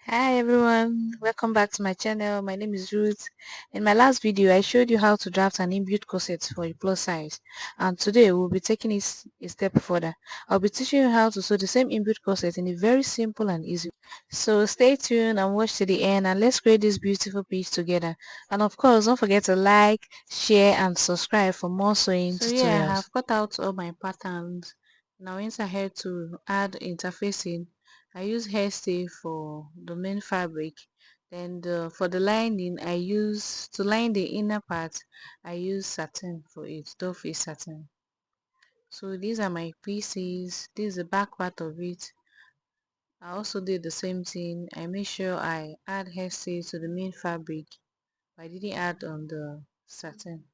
Hi everyone, welcome back to my channel. My name is Ruth. In my last video, I showed you how to draft an inbuilt corset for a plus size, and today we'll be taking it a step further. I'll be teaching you how to sew the same inbuilt corset in a very simple and easy way. So stay tuned and watch to the end, and let's create this beautiful piece together. And of course, don't forget to like, share and subscribe for more sewing tutorials. I have cut out all my patterns. Now once I head to add interfacing, I use hairstay for the main fabric. Then for the lining, I use to line the inner part. I use satin for it, doe face satin. So these are my pieces. This is the back part of it. I also did the same thing. I made sure I add hairstay to the main fabric. I didn't add on the satin.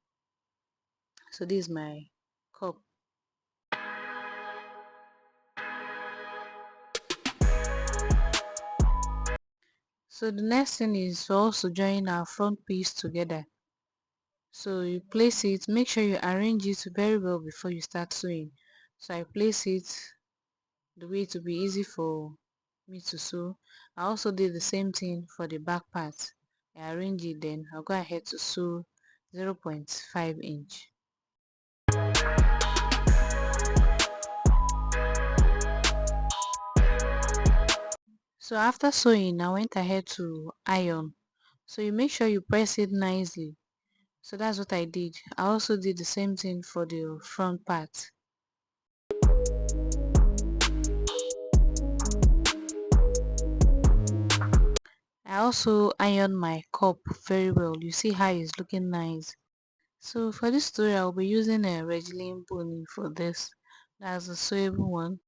So this is my cup. So the next thing is to also join our front piece together. So you place it, make sure you arrange it very well before you start sewing. So I place it the way to be easy for me to sew. I also did the same thing for the back part. I arrange it, then I'll go ahead to sew 0.5 inch. So after sewing, I went ahead to iron. So you make sure you press it nicely. So that's what I did. I also did the same thing for the front part. I also iron my cup very well. You see how it's looking nice. So for this story, I'll be using a Regilene boning for this. That's a sewable one.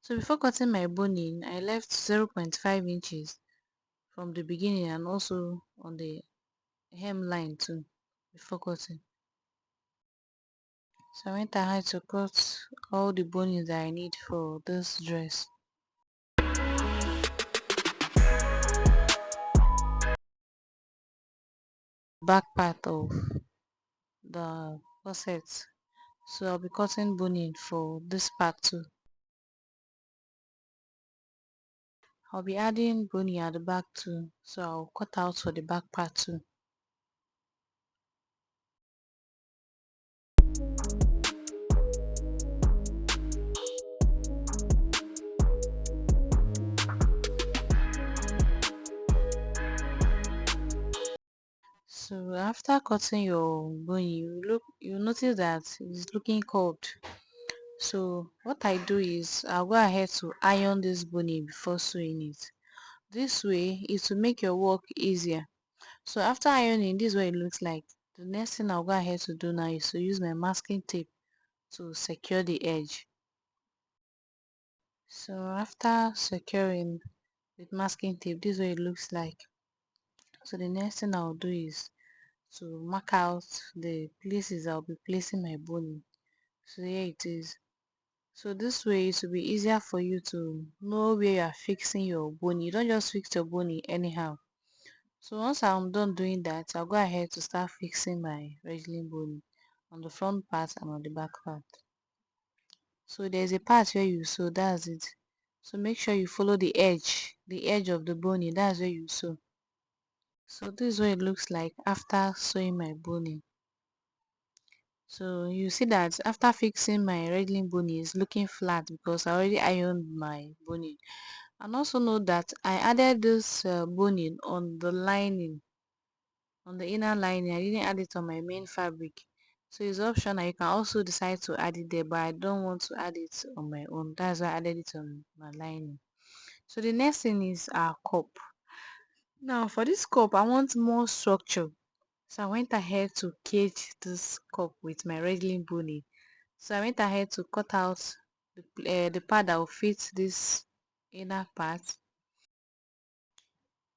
So before cutting my boning, I left 0.5 inches from the beginning and also on the hemline too before cutting. So I went ahead to cut all the bonings that I need for this dress. Back part of the corset. So I'll be cutting boning for this part too. I'll be adding boning at the back too. So I'll cut out for the back part too. So after cutting your bone, you notice that it's looking curved. So what I do is I'll go ahead to iron this bone before sewing it. This way it will make your work easier. So after ironing, this is what it looks like. The next thing I'll go ahead to do now is to use my masking tape to secure the edge. So after securing with masking tape, this is what it looks like. So the next thing I'll do is to mark out the places I'll be placing my boning. So here it is. So this way it will be easier for you to know where you are fixing your boning. You don't just fix your boning anyhow. So once I'm done doing that, I'll go ahead to start fixing my wrestling boning on the front part and on the back part. So there's a part where you sew, that's it. So make sure you follow the edge of the boning, that's where you sew. So this is what it looks like after sewing my boning. So you see that after fixing my wrestling boning is looking flat because I already ironed my boning. And also note that I added this boning on the lining, on the inner lining. I didn't add it on my main fabric. So it's optional. You can also decide to add it there, but I don't want to add it on my own. That's why I added it on my lining. So the next thing is our cup. Now for this cup, I want more structure. So I went ahead to cage this cup with my wrestling boning. So I went ahead to cut out the part that will fit this inner part.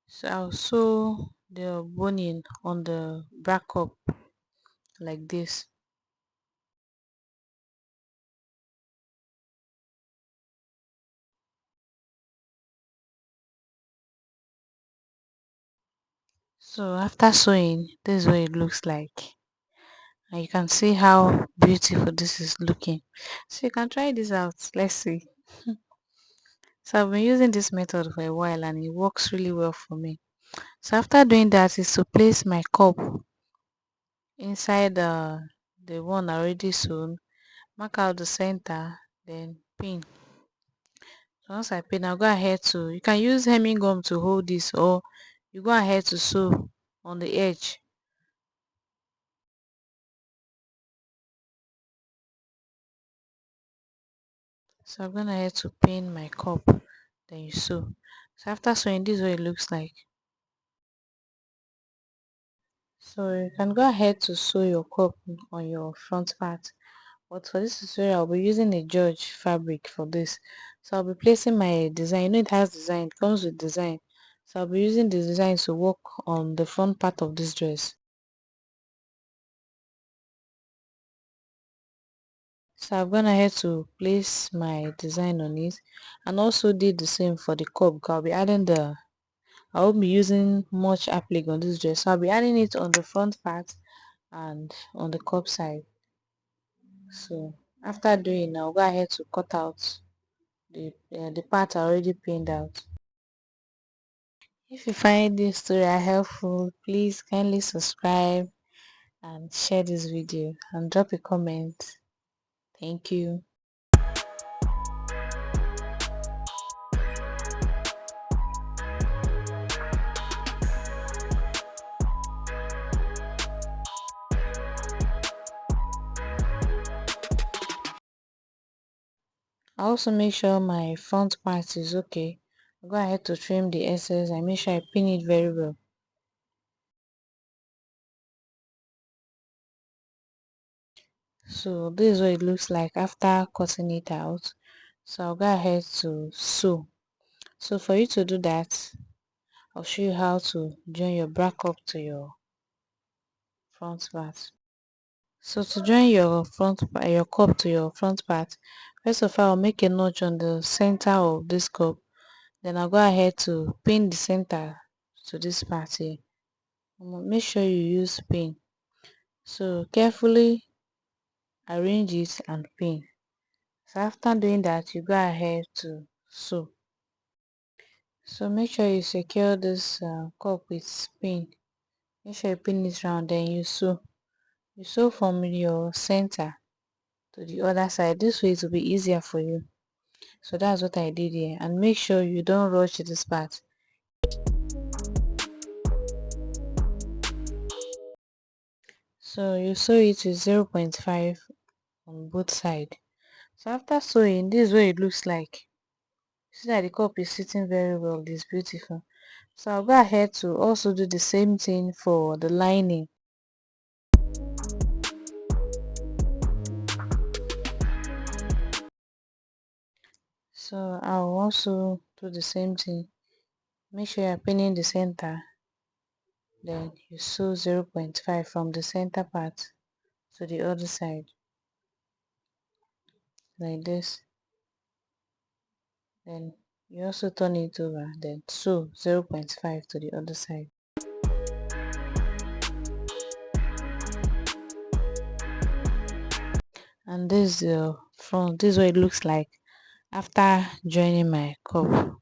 So I'll sew the boning on the back up like this. So after sewing, this is what it looks like. And you can see how beautiful this is looking. So you can try this out. Let's see. So I've been using this method for a while and it works really well for me. So after doing that is to place my cup inside the one already sewn, mark out the center, then pin. So once I pin, I'll go ahead to, you can use hemming gum to hold this, or you go ahead to sew on the edge. So I'm gonna ahead to pin my cup, then you sew. So after sewing, this is what it looks like. So you can go ahead to sew your cup on your front part. But for this tutorial, I'll be using a George fabric for this. So I'll be placing my design. You know it has design, it comes with design. So I'll be using the design to work on the front part of this dress. So I've gone ahead to place my design on it and also did the same for the cup because I'll be adding I won't be using much applique on this dress. So I'll be adding it on the front part and on the cup side. So after doing, I'll go ahead to cut out the part already pinned out. If you find this tutorial helpful, please kindly subscribe and share this video and drop a comment. Thank you. I also make sure my front part is okay. I go ahead to trim the excess. I make sure I pin it very well. So this is what it looks like after cutting it out. So I'll go ahead to sew. So for you to do that, I'll show you how to join your back up to your front part. So to join your cup to your front part, first of all, I'll make a notch on the center of this cup. Then I'll go ahead to pin the center to this part here. Make sure you use pin. So carefully arrange it and pin. So after doing that, you go ahead to sew. So make sure you secure this cup with pin. Make sure you pin it round, then you sew. You sew from your center to the other side. This way it will be easier for you. So that's what I did here. And make sure you don't rush this part. So you sew it with 0.5 on both sides. So after sewing, this is what it looks like. See that the cup is sitting very well. It's beautiful. So I'll go ahead to also do the same thing for the lining. So I'll also do the same thing. Make sure you're pinning the center. Then you sew 0.5 from the center part to the other side. Like this. Then you also turn it over. Then sew 0.5 to the other side. And this is the front. This is what it looks like after joining my cup.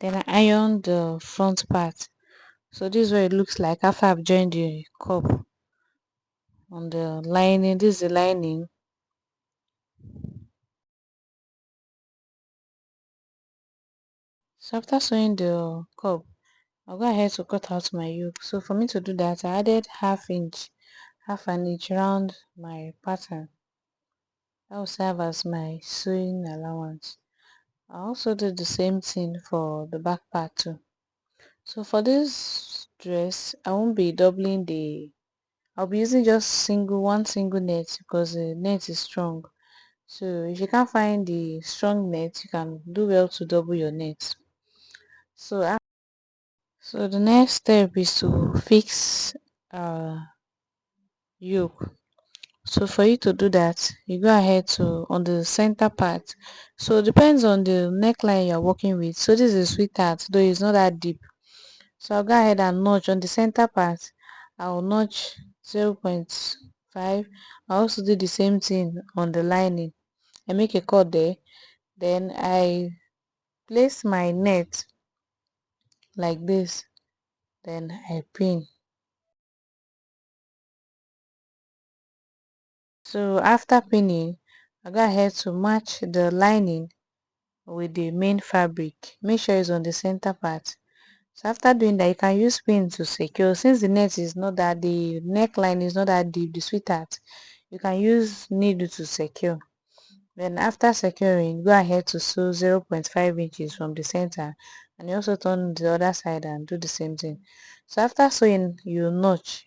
Then I iron the front part. So this is what it looks like after I've joined the cup on the lining. This is the lining. So after sewing the cup, I'll go ahead to cut out my yoke. So for me to do that, I added half an inch around my pattern. That will serve as my sewing allowance. I also did the same thing for the back part too. So for this dress, I won't be doubling I'll be using just one single net because the net is strong. So if you can't find the strong net, you can do well to double your net. So the next step is to fix yoke. So for you to do that, you go ahead to on the center part. So it depends on the neckline you're working with. So this is sweetheart, though it's not that deep. So I'll go ahead and notch on the center part. I'll notch 0. 5. I also do the same thing on the lining. I make a cut there, then I place my net like this, then I pin. So after pinning, I go ahead to match the lining with the main fabric. Make sure it's on the center part. So after doing that, you can use pin to secure. Since the net is not that, the neckline is not that deep, the sweetheart, you can use needle to secure. Then after securing, go ahead to sew 0.5 inches from the center, and you also turn the other side and do the same thing. So after sewing, you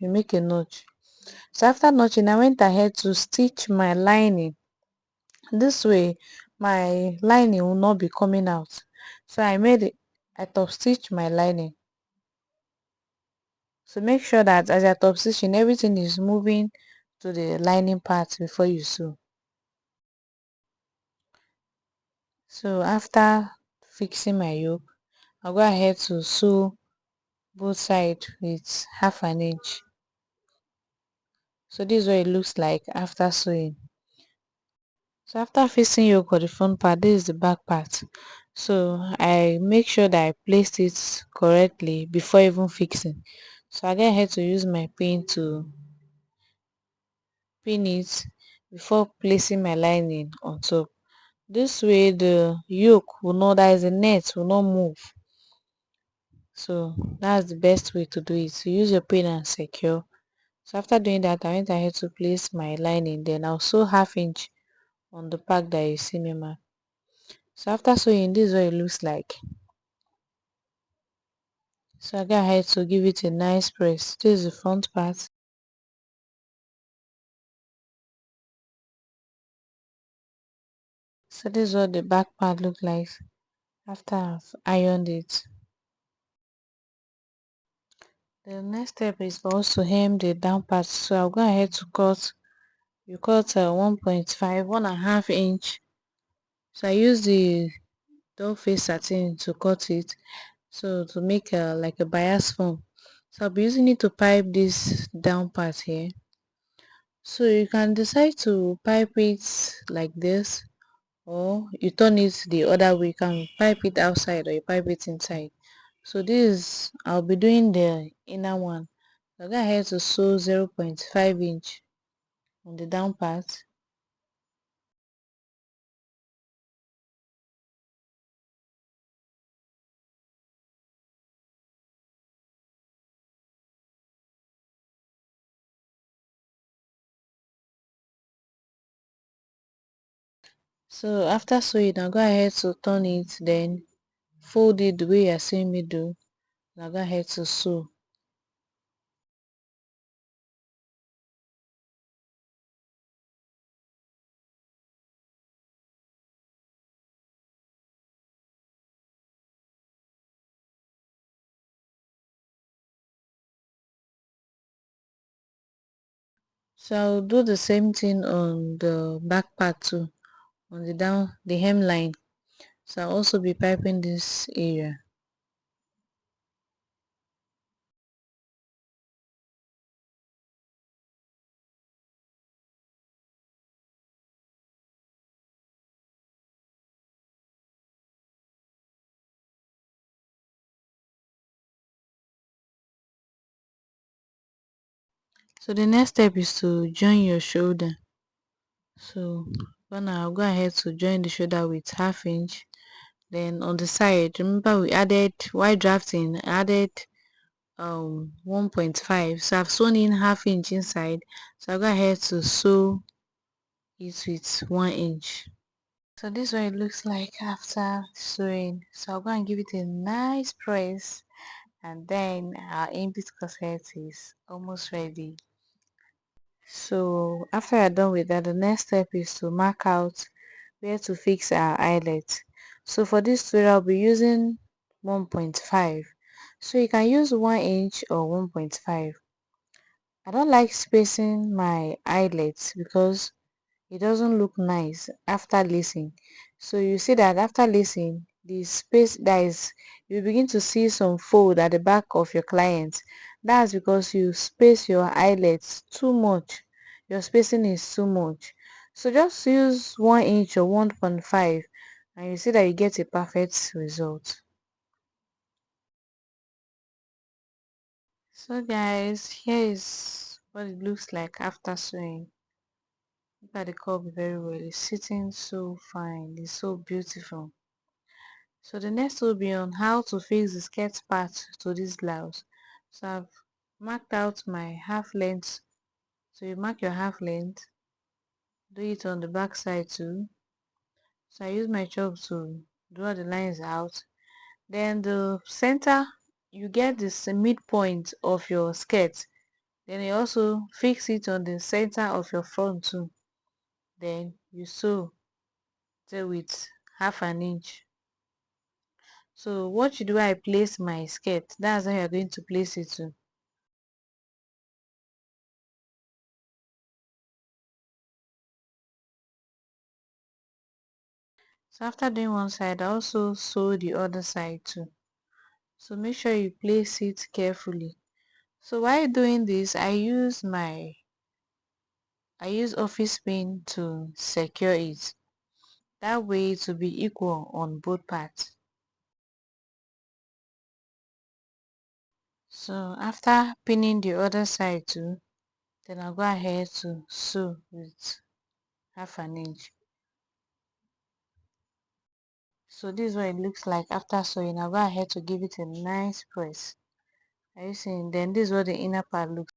make a notch. So after notching, I went ahead to stitch my lining. This way, my lining will not be coming out. So I top stitch my lining. So make sure that as you're top stitching, everything is moving to the lining part before you sew. So after fixing my yoke, I'll go ahead to sew both sides with half an inch. So this is what it looks like after sewing. So after fixing yoke for the front part, this is the back part. So I make sure that I placed it correctly before even fixing. So I go ahead to use my pin to pin it before placing my lining on top. This way the yoke will not, that is the net, will not move. So that's the best way to do it. So use your pin and secure. So after doing that, I went ahead to place my lining. Then I'll sew half inch on the part that you see me mark. So after sewing, this is what it looks like. So I go ahead to give it a nice press. This is the front part. So this is what the back part look like after I've ironed it. The next step is for us to hem the down part. So I'll go ahead to cut. You cut 1.5, 1.5 inch. So I use the doll face satin to cut it. So to make like a bias form. So I'll be using it to pipe this down part here. So you can decide to pipe it like this, or you turn it the other way. You can pipe it outside or you pipe it inside. So this I'll be doing the inner one. I'll go ahead to sew 0.5 inch on the down part. So after sewing, I'll go ahead to turn it, then fold it the way you're seeing me do. I'll go ahead to sew. So I'll do the same thing on the back part too, on the hemline. So I'll also be piping this area. So the next step is to join your shoulder. So I'll go ahead to join the shoulder with half inch. Then on the side, remember we added, while drafting, I added 1.5. So I've sewn in half inch inside. So I'll go ahead to sew it with 1 inch. So this is what it looks like after sewing. So I'll go and give it a nice press, and then our inbuilt corset is almost ready. So after you're done with that, the next step is to mark out where to fix our eyelet. So for this tutorial, I'll be using 1.5. So you can use 1 inch or 1.5. I don't like spacing my eyelets because it doesn't look nice after lacing. So you see that after lacing, the space that is, you begin to see some fold at the back of your client. That's because you space your eyelets too much. your spacing is too much. So just use 1 inch or 1.5 and you see that you get a perfect result. So guys, here is what it looks like after sewing. Look at the curve very well. It's sitting so fine. It's so beautiful. So the next will be on how to fix the skirt part to this blouse. So I've marked out my half length. So you mark your half length, do it on the back side too. So I use my chalk to draw the lines out. Then the center, you get this midpoint of your skirt. Then you also fix it on the center of your front too. Then you sew till with half an inch. So what should do I place my skirt? That's how you're going to place it too. So after doing one side, I also sew the other side too. So make sure you place it carefully. So while doing this, I use office pin to secure it. That way it will be equal on both parts. So after pinning the other side too, then I'll go ahead to sew with half an inch. So this is what it looks like after sewing. I'll go ahead to give it a nice press. Are you seeing? Then this is what the inner part looks